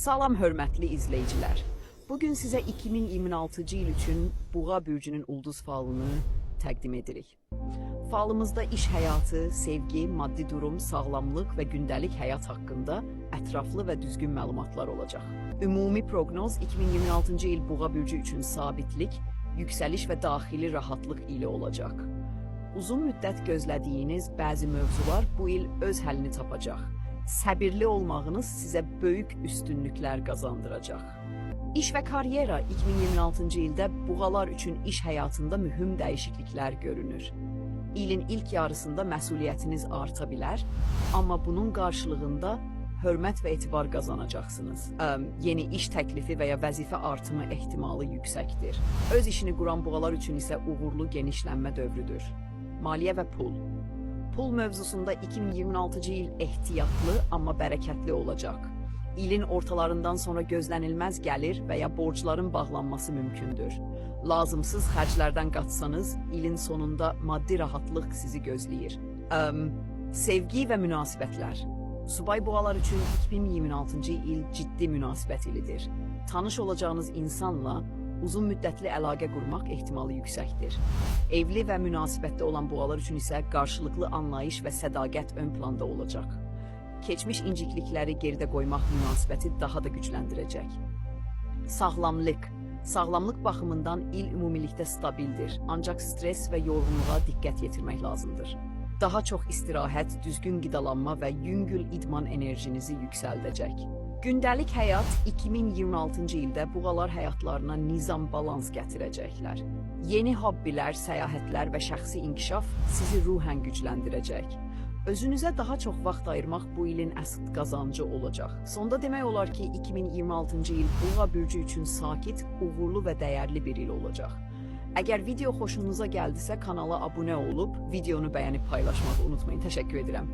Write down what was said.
Salam hörmətli izləyicilər. Bugün sizə 2026-cı il üçün Buğa bürcünün ulduz falını təqdim edirik. Falımızda iş həyatı, sevgi, maddi durum, sağlamlıq və gündəlik həyat haqqında ətraflı və düzgün məlumatlar olacaq. Ümumi proqnoz 2026-cı il Buğa bürcü üçün sabitlik, yüksəliş və daxili rahatlıq ilə olacaq. Uzun müddət gözlədiyiniz bəzi mövzular bu il öz həllini tapacaq. Səbirli olmağınız sizə böyük üstünlüklər qazandıracaq. İş və karyera 2026-cı ildə buğalar üçün iş həyatında mühüm dəyişikliklər görünür. İlin ilk yarısında məsuliyyətiniz arta bilər, amma bunun qarşılığında hörmət və etibar qazanacaqsınız. Yeni iş təklifi və ya vəzifə artımı ehtimalı yüksəkdir. Öz işini quran buğalar üçün isə uğurlu genişlənmə dövrüdür. Maliyyə və pul. Pul mövzusunda 2026-cı il ehtiyatlı, amma bərəkətli olacaq. İlin ortalarından sonra gözlənilməz gəlir və ya borcların bağlanması mümkündür. Lazımsız xərclərdən qaçsanız, ilin sonunda maddi rahatlıq sizi gözləyir. Sevgi və münasibətlər. Subay buğalar üçün 2026-cı il ciddi münasibət ilidir. Tanış olacağınız insanla uzun müddətli əlaqə qurmaq ehtimalı yüksəkdir. Evli və münasibətdə olan buğalar üçün isə qarşılıqlı anlayış və sədaqət ön planda olacaq. Keçmiş inciklikləri geridə qoymaq münasibəti daha da gücləndirəcək. Sağlamlıq. Sağlamlıq baxımından il ümumilikdə stabildir, ancaq stres və yorğunluğa diqqət yetirmək lazımdır. Daha çox istirahət, düzgün qidalanma və yüngül idman enerjinizi yüksəldəcək. Gündəlik həyat 2026-cı ildə buğalar həyatlarına nizam, balans gətirəcəklər. Yeni hobbilər, səyahətlər və şəxsi inkişaf sizi ruhən gücləndirəcək. Özünüzə daha çox vaxt ayırmaq bu ilin əsl qazancı olacaq. Sonda demək olar ki, 2026-cı il Buğa bürcü üçün sakit, uğurlu və dəyərli bir il olacaq. Əgər video xoşunuza gəldisə kanala abunə olub, videonu bəyənib paylaşmağı unutmayın. Təşəkkür edirəm.